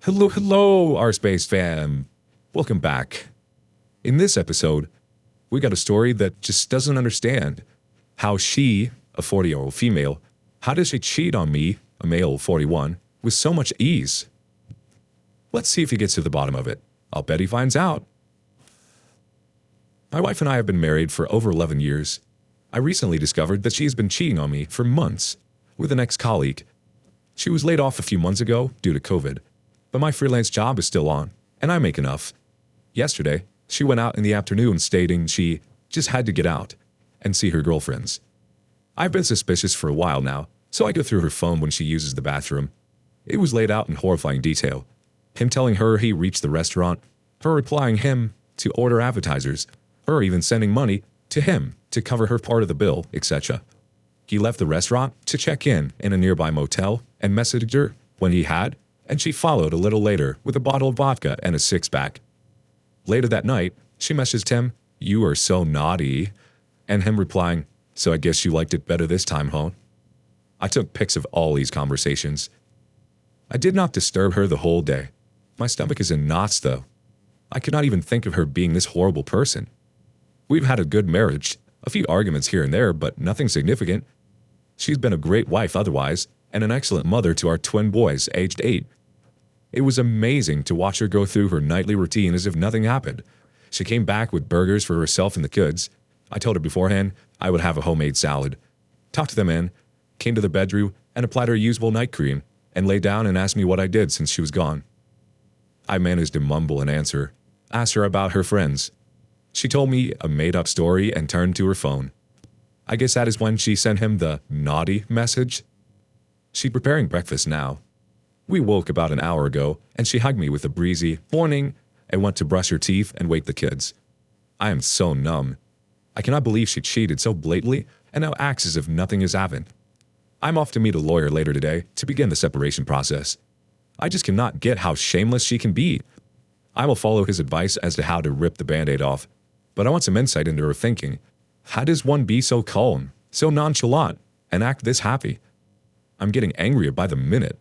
Hello, our space fam. Welcome back. In this episode, we got a story that just doesn't understand how she, a 40-year-old female, how does she cheat on me, a male of 41, with so much ease? Let's see if he gets to the bottom of it. I'll bet he finds out. My wife and I have been married for over 11 years. I recently discovered that she has been cheating on me for months with an ex-colleague. She was laid off a few months ago due to COVID, but my freelance job is still on, and I make enough. Yesterday, she went out in the afternoon stating she just had to get out and see her girlfriends. I've been suspicious for a while now, so I go through her phone when she uses the bathroom. It was laid out in horrifying detail. Him telling her he reached the restaurant, her replying him to order appetizers, her even sending money to him to cover her part of the bill, etc. He left the restaurant to check in a nearby motel and messaged her when he had, and she followed a little later with a bottle of vodka and a six-pack. Later that night, she messaged him, "You are so naughty," and him replying, "So I guess you liked it better this time, huh?" I took pics of all these conversations. I did not disturb her the whole day. My stomach is in knots, though. I could not even think of her being this horrible person. We've had a good marriage, a few arguments here and there, but nothing significant. She's been a great wife otherwise, and an excellent mother to our twin boys, aged 8. It was amazing to watch her go through her nightly routine as if nothing happened. She came back with burgers for herself and the kids. I told her beforehand I would have a homemade salad. Talked them in, came to the bedroom and applied her usual night cream, and lay down and asked me what I did since she was gone. I managed to mumble an answer, asked her about her friends. She told me a made-up story and turned to her phone. I guess that is when she sent him the naughty message. She's preparing breakfast now. We woke about an hour ago, and she hugged me with a breezy morning and went to brush her teeth and wake the kids. I am so numb. I cannot believe she cheated so blatantly and now acts as if nothing has happened. I'm off to meet a lawyer later today to begin the separation process. I just cannot get how shameless she can be. I will follow his advice as to how to rip the Band-Aid off, but I want some insight into her thinking. How does one be so calm, so nonchalant, and act this happy? I'm getting angrier by the minute.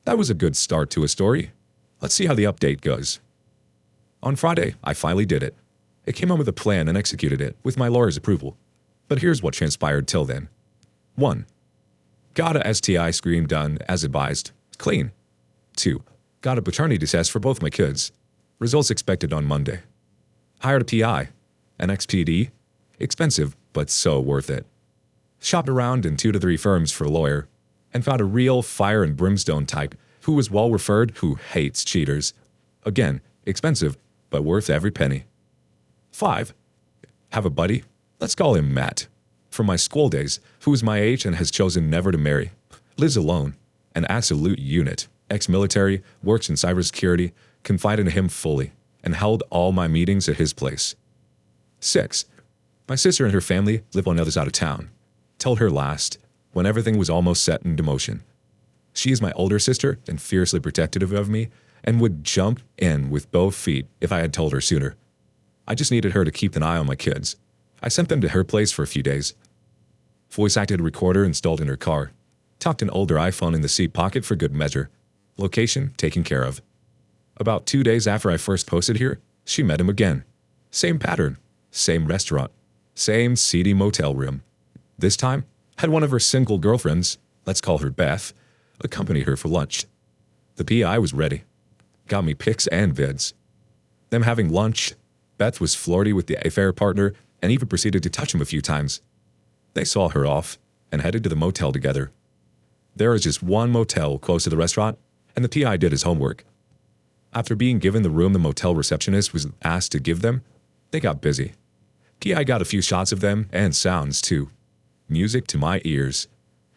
That was a good start to a story. Let's see how the update goes. On Friday, I finally did it. I came up with a plan and executed it with my lawyer's approval. But here's what transpired till then. 1. Got a STI screen done as advised. Clean. 2. Got a paternity test for both my kids. Results expected on Monday. Hired a PI. An XPD. Expensive, but so worth it. Shopped around in 2 to 3 firms for a lawyer, and found a real fire and brimstone type who was well referred, who hates cheaters. Again, expensive, but worth every penny. 5. Have a buddy, let's call him Matt, from my school days, who is my age and has chosen never to marry. Lives alone, an absolute unit, ex-military, works in cybersecurity, confided in him fully, and held all my meetings at his place. 6. My sister and her family live on the other side of town. Told her last, when everything was almost set into motion. She is my older sister and fiercely protective of me, and would jump in with both feet if I had told her sooner. I just needed her to keep an eye on my kids. I sent them to her place for a few days. Voice-acted recorder installed in her car. Tucked an older iPhone in the seat pocket for good measure. Location taken care of. About 2 days after I first posted here, she met him again. Same pattern, same restaurant, same seedy motel room. This time, had one of her single girlfriends, let's call her Beth, accompany her for lunch. The PI was ready. Got me pics and vids. Them having lunch, Beth was flirty with the affair partner and even proceeded to touch him a few times. They saw her off and headed to the motel together. There is just one motel close to the restaurant, and the PI did his homework. After being given the room the motel receptionist was asked to give them, they got busy. PI got a few shots of them and sounds too. Music to my ears.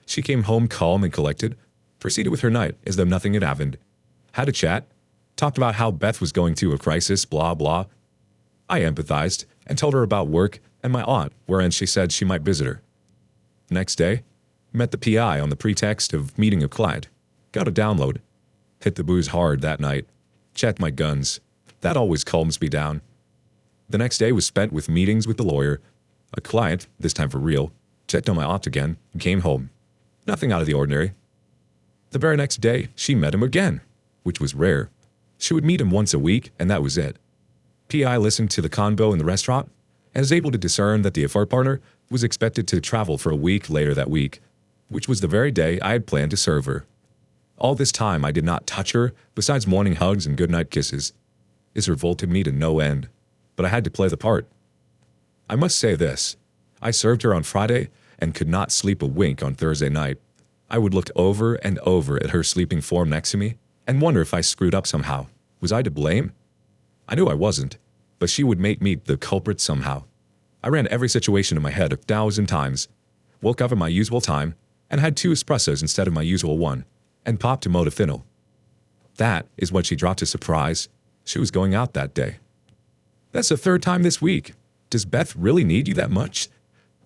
She came home calm and collected, proceeded with her night as though nothing had happened. Had a chat, talked about how Beth was going through a crisis, blah blah. I empathized and told her about work and my aunt, wherein she said she might visit her. Next day, met the PI on the pretext of meeting a client. Got a download. Hit the booze hard that night. Checked my guns. That always calms me down. The next day was spent with meetings with the lawyer. A client, this time for real, checked on my aunt again, and came home. Nothing out of the ordinary. The very next day, she met him again, which was rare. She would meet him once a week, and that was it. PI listened to the convo in the restaurant and was able to discern that the affair partner was expected to travel for a week later that week, which was the very day I had planned to serve her. All this time I did not touch her, besides morning hugs and goodnight kisses. This revolted me to no end, but I had to play the part. I must say this. I served her on Friday and could not sleep a wink on Thursday night. I would look over and over at her sleeping form next to me and wonder if I screwed up somehow. Was I to blame? I knew I wasn't, but she would make me the culprit somehow. I ran every situation in my head 1,000 times, woke up at my usual time, and had 2 espressos instead of my usual 1, and popped a Modafinil. That is when she dropped a surprise. She was going out that day. That's the 3rd time this week. Does Beth really need you that much?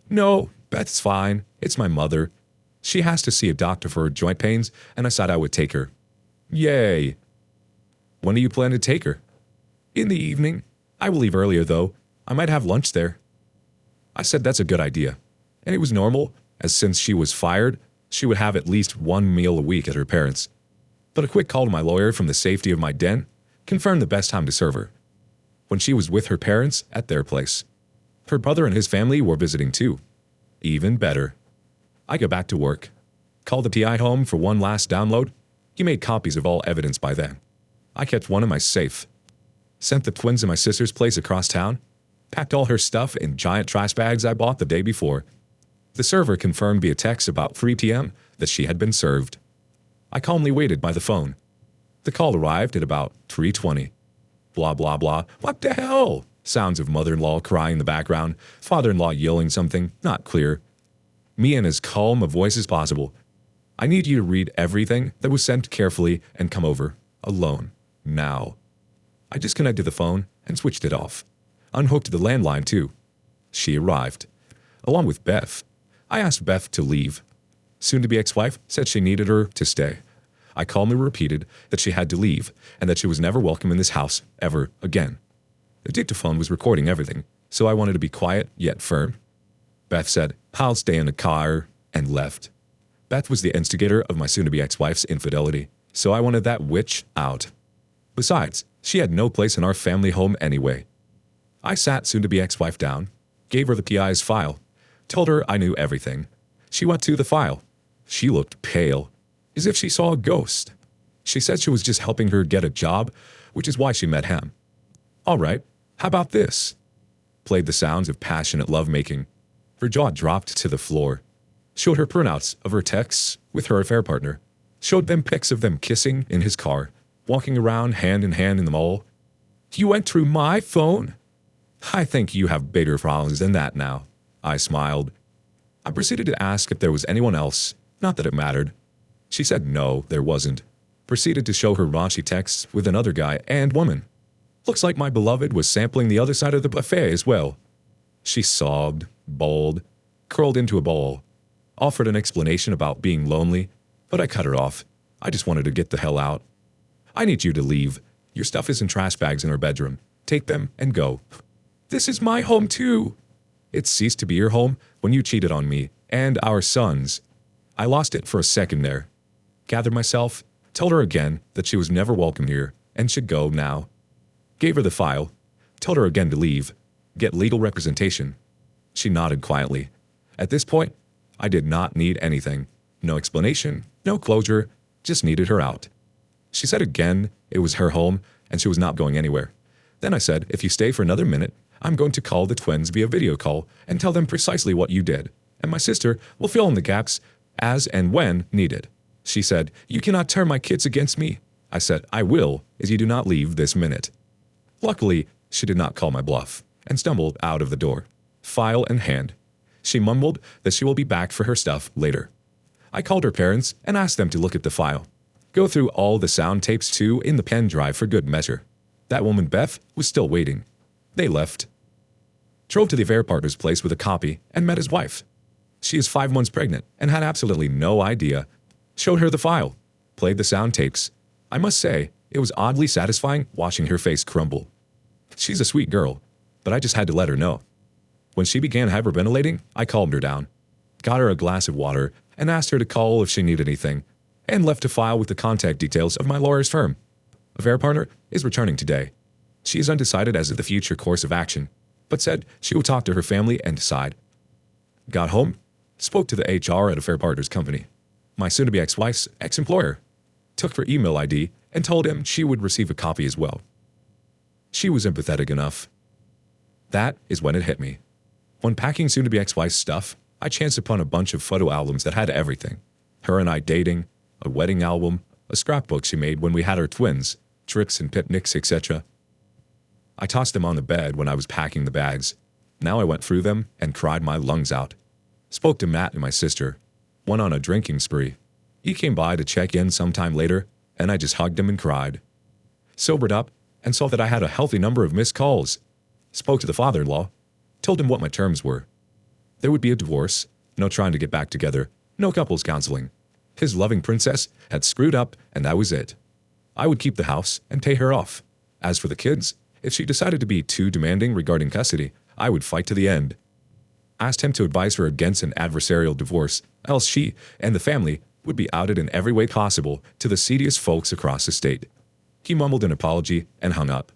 No, Beth's fine. It's my mother. She has to see a doctor for her joint pains, and I said I would take her. Yay. When do you plan to take her? In the evening. I will leave earlier, though. I might have lunch there. I said that's a good idea. And it was normal, as since she was fired, she would have at least 1 meal a week at her parents'. But a quick call to my lawyer from the safety of my den confirmed the best time to serve her. When she was with her parents at their place. Her brother and his family were visiting too. Even better. I go back to work. Called the PI home for one last download. He made copies of all evidence by then. I kept one in my safe. Sent the twins to my sister's place across town. Packed all her stuff in giant trash bags I bought the day before. The server confirmed via text about 3 p.m. that she had been served. I calmly waited by the phone. The call arrived at about 3:20. Blah, blah, blah. What the hell? Sounds of mother-in-law crying in the background, father-in-law yelling something, not clear. Me in as calm a voice as possible. I need you to read everything that was sent carefully and come over. Alone. Now. I disconnected the phone and switched it off. Unhooked the landline too. She arrived. Along with Beth. I asked Beth to leave. Soon-to-be ex-wife said she needed her to stay. I calmly repeated that she had to leave and that she was never welcome in this house ever again. The dictaphone was recording everything, so I wanted to be quiet yet firm. Beth said, I'll stay in the car, and left. Beth was the instigator of my soon-to-be ex-wife's infidelity, so I wanted that witch out. Besides, she had no place in our family home anyway. I sat soon-to-be ex-wife down, gave her the PI's file, told her I knew everything. She went to the file. She looked pale, as if she saw a ghost. She said she was just helping her get a job, which is why she met him. All right, how about this? Played the sounds of passionate lovemaking. Her jaw dropped to the floor. Showed her printouts of her texts with her affair partner. Showed them pics of them kissing in his car, walking around hand in hand in the mall. You went through my phone? I think you have bigger problems than that now. I smiled. I proceeded to ask if there was anyone else, not that it mattered. She said no, there wasn't. Proceeded to show her raunchy texts with another guy and woman. Looks like my beloved was sampling the other side of the buffet as well. She sobbed, bawled, curled into a ball, offered an explanation about being lonely, but I cut her off. I just wanted to get the hell out. I need you to leave. Your stuff is in trash bags in her bedroom. Take them and go. This is my home too. It ceased to be your home when you cheated on me and our sons. I lost it for a second there. Gathered myself, told her again that she was never welcome here and should go now. Gave her the file, told her again to leave, get legal representation. She nodded quietly. At this point, I did not need anything. No explanation, no closure, just needed her out. She said again it was her home and she was not going anywhere. Then I said, if you stay for another minute, I'm going to call the twins via video call and tell them precisely what you did, and my sister will fill in the gaps as and when needed. She said, you cannot turn my kids against me. I said, I will, if you do not leave this minute. Luckily, she did not call my bluff and stumbled out of the door, file in hand. She mumbled that she will be back for her stuff later. I called her parents and asked them to look at the file. Go through all the sound tapes too in the pen drive for good measure. That woman Beth was still waiting. They left. Drove to the affair partner's place with a copy and met his wife. She is 5 months pregnant and had absolutely no idea. Showed her the file. Played the sound tapes. I must say, it was oddly satisfying watching her face crumble. She's a sweet girl, but I just had to let her know. When she began hyperventilating, I calmed her down. Got her a glass of water and asked her to call if she needed anything, and left a file with the contact details of my lawyer's firm. A fair partner is returning today. She is undecided as to the future course of action, but said she will talk to her family and decide. Got home, spoke to the HR at a fair partner's company. My soon-to-be ex-wife's ex-employer. Took her email ID and told him she would receive a copy as well. She was empathetic enough. That is when it hit me. When packing soon-to-be ex-wife's stuff, I chanced upon a bunch of photo albums that had everything. Her and I dating, a wedding album, a scrapbook she made when we had our twins, trips and picnics, etc. I tossed them on the bed when I was packing the bags. Now I went through them and cried my lungs out. Spoke to Matt and my sister. Went on a drinking spree. He came by to check in sometime later, and I just hugged him and cried. Sobered up and saw that I had a healthy number of missed calls. Spoke to the father-in-law. Told him what my terms were. There would be a divorce, no trying to get back together, no couples counseling. His loving princess had screwed up, and that was it. I would keep the house and pay her off. As for the kids, if she decided to be too demanding regarding custody, I would fight to the end. Asked him to advise her against an adversarial divorce, else she and the family would be outed in every way possible to the seediest folks across the state. He mumbled an apology and hung up.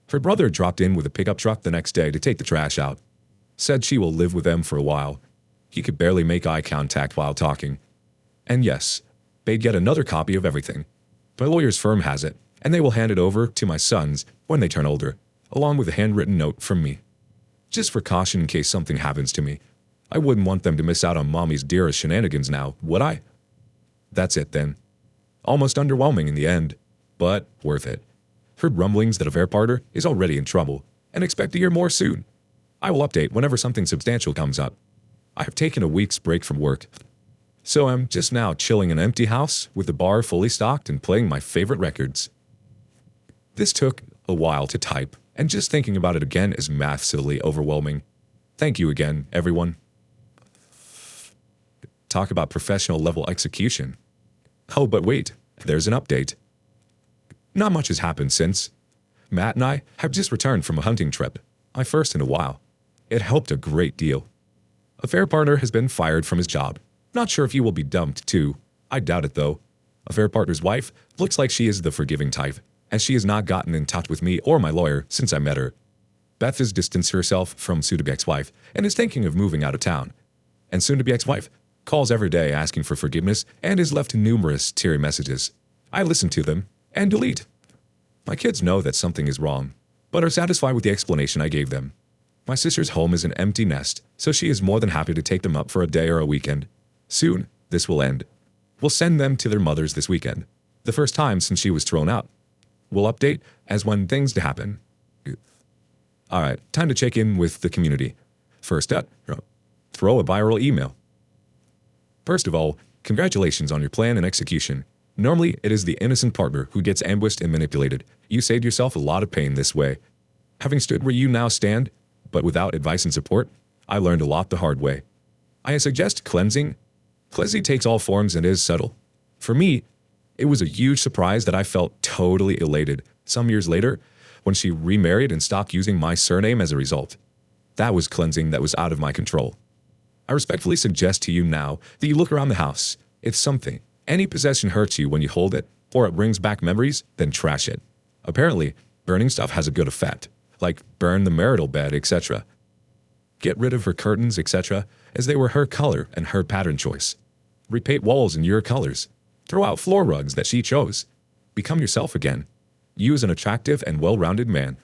Her brother dropped in with a pickup truck the next day to take the trash out. Said she will live with them for a while. He could barely make eye contact while talking. And yes, they'd get another copy of everything. My lawyer's firm has it, and they will hand it over to my sons when they turn older, along with a handwritten note from me. Just for caution in case something happens to me. I wouldn't want them to miss out on mommy's dearest shenanigans now, would I? That's it then. Almost underwhelming in the end, but worth it. Heard rumblings that a fair partner is already in trouble, and expect to hear more soon. I will update whenever something substantial comes up. I have taken a week's break from work, so I'm just now chilling in an empty house with the bar fully stocked and playing my favorite records. This took a while to type, and just thinking about it again is massively overwhelming. Thank you again, everyone. Talk about professional level execution. Oh, but wait, there's an update. Not much has happened since. Matt and I have just returned from a hunting trip, my first in a while. It helped a great deal. A fair partner has been fired from his job. Not sure if he will be dumped too. I doubt it though. A fair partner's wife looks like she is the forgiving type, and she has not gotten in touch with me or my lawyer since I met her. Beth has distanced herself from soon-to-be ex-wife and is thinking of moving out of town. And soon-to-be ex-wife calls every day asking for forgiveness and has left numerous teary messages. I listen to them and delete. My kids know that something is wrong, but are satisfied with the explanation I gave them. My sister's home is an empty nest, so she is more than happy to take them up for a day or a weekend. Soon, this will end. We'll send them to their mothers this weekend, the first time since she was thrown out. We'll update as when things to happen. Alright, time to check in with the community. First up, throw a viral email. First of all, congratulations on your plan and execution. Normally, it is the innocent partner who gets ambushed and manipulated. You saved yourself a lot of pain this way. Having stood where you now stand, but without advice and support, I learned a lot the hard way. I suggest cleansing. Cleansing takes all forms and is subtle. For me, it was a huge surprise that I felt totally elated some years later when she remarried and stopped using my surname as a result. That was cleansing that was out of my control. I respectfully suggest to you now that you look around the house. If something, any possession hurts you when you hold it, or it brings back memories, then trash it. Apparently, burning stuff has a good effect, like burn the marital bed, etc. Get rid of her curtains, etc., as they were her color and her pattern choice. Repaint walls in your colors. Throw out floor rugs that she chose. Become yourself again. You as an attractive and well-rounded man.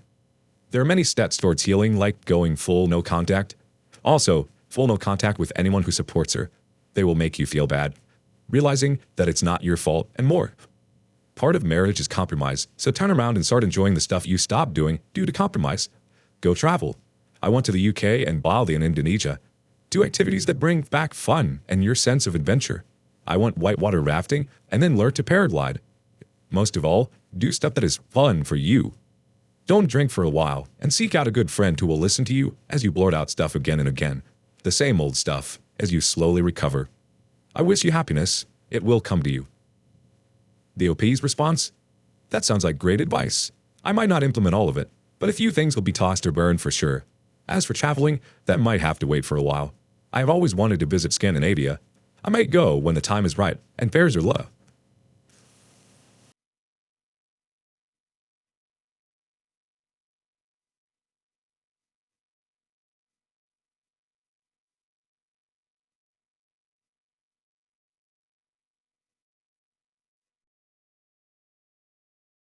There are many steps towards healing, like going full no contact. Also, full no contact with anyone who supports her. They will make you feel bad. Realizing that it's not your fault, and more. Part of marriage is compromise, so turn around and start enjoying the stuff you stopped doing due to compromise. Go travel. I went to the UK and Bali in Indonesia. Do activities that bring back fun and your sense of adventure. I went whitewater rafting and then learned to paraglide. Most of all, do stuff that is fun for you. Don't drink for a while and seek out a good friend who will listen to you as you blurt out stuff again and again. The same old stuff as you slowly recover. I wish you happiness. It will come to you. The OP's response? That sounds like great advice. I might not implement all of it, but a few things will be tossed or burned for sure. As for traveling, that might have to wait for a while. I have always wanted to visit Scandinavia. I might go when the time is right and fares are low.